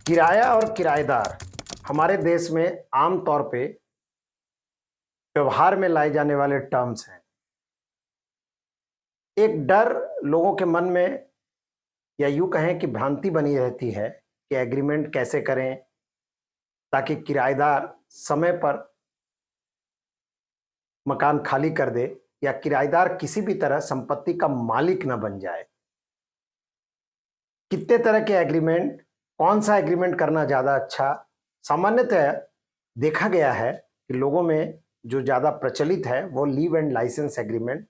किराया और किराएदार हमारे देश में आम तौर पे व्यवहार में लाए जाने वाले टर्म्स हैं। एक डर लोगों के मन में या यूं कहें कि भ्रांति बनी रहती है कि एग्रीमेंट कैसे करें ताकि किराएदार समय पर मकान खाली कर दे या किराएदार किसी भी तरह संपत्ति का मालिक न बन जाए। कितने तरह के एग्रीमेंट, कौन सा एग्रीमेंट करना ज्यादा अच्छा? सामान्यतः देखा गया है कि लोगों में जो ज्यादा प्रचलित है वो लीव एंड लाइसेंस एग्रीमेंट,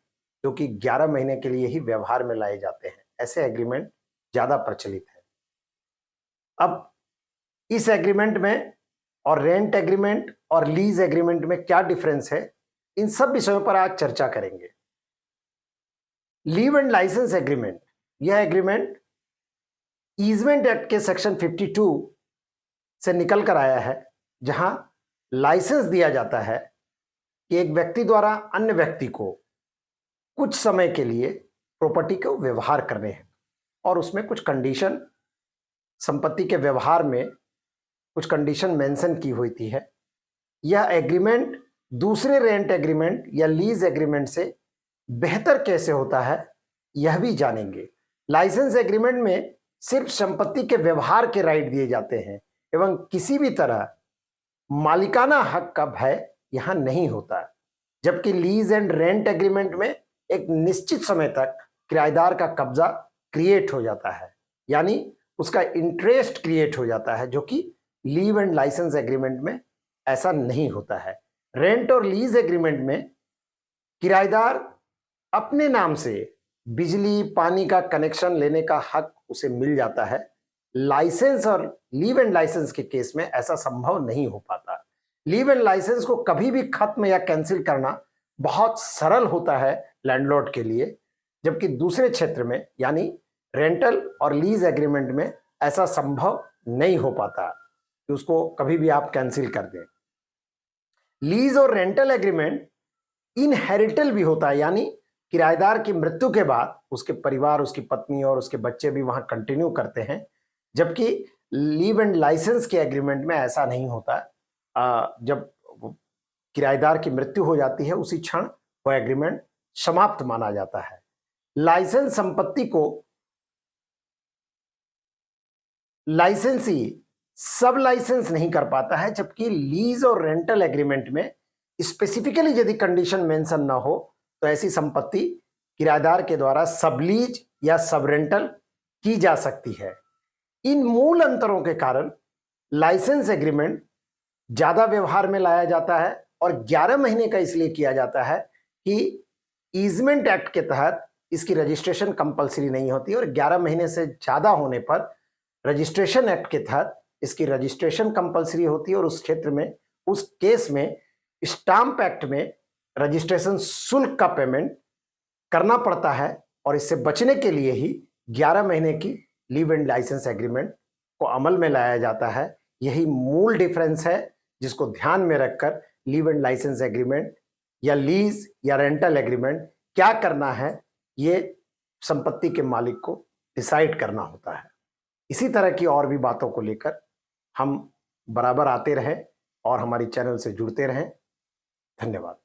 जो कि 11 महीने के लिए ही व्यवहार में लाए जाते हैं, ऐसे एग्रीमेंट ज्यादा प्रचलित है। अब इस एग्रीमेंट में और रेंट एग्रीमेंट और लीज एग्रीमेंट में क्या डिफरेंस है, इन सब विषयों पर आज चर्चा करेंगे। लीव एंड लाइसेंस एग्रीमेंट, यह एग्रीमेंट ईजमेंट एक्ट के सेक्शन 52 से निकल कर आया है, जहां लाइसेंस दिया जाता है कि एक व्यक्ति द्वारा अन्य व्यक्ति को कुछ समय के लिए प्रॉपर्टी को व्यवहार करने हैं और उसमें कुछ कंडीशन, संपत्ति के व्यवहार में कुछ कंडीशन मेंशन की होती है। यह एग्रीमेंट दूसरे रेंट एग्रीमेंट या लीज एग्रीमेंट से बेहतर कैसे होता है, यह भी जानेंगे। लाइसेंस एग्रीमेंट में सिर्फ संपत्ति के व्यवहार के राइट दिए जाते हैं एवं किसी भी तरह मालिकाना हक का भय यहां नहीं होता, जबकि लीज एंड रेंट एग्रीमेंट में एक निश्चित समय तक किराएदार का कब्जा क्रिएट हो जाता है, यानी उसका इंटरेस्ट क्रिएट हो जाता है, जो कि लीव एंड लाइसेंस एग्रीमेंट में ऐसा नहीं होता है। रेंट और लीज एग्रीमेंट में किराएदार अपने नाम से बिजली पानी का कनेक्शन लेने का हक उसे मिल जाता है। लाइसेंस और लीव एंड लाइसेंस के केस में ऐसा संभव नहीं हो पाता। लीव एंड लाइसेंस को कभी भी खत्म या कैंसिल करना बहुत सरल होता है लैंडलॉर्ड के लिए, जबकि दूसरे क्षेत्र में यानी रेंटल और लीज एग्रीमेंट में ऐसा संभव नहीं हो पाता कि उसको कभी भी आप कैंसिल कर दें। लीज और रेंटल एग्रीमेंट इनहेरिटल भी होता है, यानी किराएदार की मृत्यु के बाद उसके परिवार, उसकी पत्नी और उसके बच्चे भी वहां कंटिन्यू करते हैं, जबकि लीव एंड लाइसेंस के एग्रीमेंट में ऐसा नहीं होता। जब किराएदार की मृत्यु हो जाती है उसी क्षण वो एग्रीमेंट समाप्त माना जाता है। लाइसेंस संपत्ति को लाइसेंसी सब लाइसेंस नहीं कर पाता है, जबकि लीज और रेंटल एग्रीमेंट में स्पेसिफिकली यदि कंडीशन मेंशन ना हो तो ऐसी संपत्ति किराएदार के द्वारा सब लीज या सब रेंटल की जा सकती है। इन मूल अंतरों के कारण लाइसेंस एग्रीमेंट ज्यादा व्यवहार में लाया जाता है और 11 महीने का इसलिए किया जाता है कि ईजमेंट एक्ट के तहत इसकी रजिस्ट्रेशन कंपलसरी नहीं होती और 11 महीने से ज्यादा होने पर रजिस्ट्रेशन एक्ट के तहत इसकी रजिस्ट्रेशन कंपलसरी होती है और उस क्षेत्र में, उस केस में स्टाम्प एक्ट में रजिस्ट्रेशन शुल्क का पेमेंट करना पड़ता है और इससे बचने के लिए ही 11 महीने की लीव एंड लाइसेंस एग्रीमेंट को अमल में लाया जाता है। यही मूल डिफरेंस है जिसको ध्यान में रखकर लीव एंड लाइसेंस एग्रीमेंट या लीज या रेंटल एग्रीमेंट क्या करना है, ये संपत्ति के मालिक को डिसाइड करना होता है। इसी तरह की और भी बातों को लेकर हम बराबर आते रहें और हमारी चैनल से जुड़ते रहें। धन्यवाद।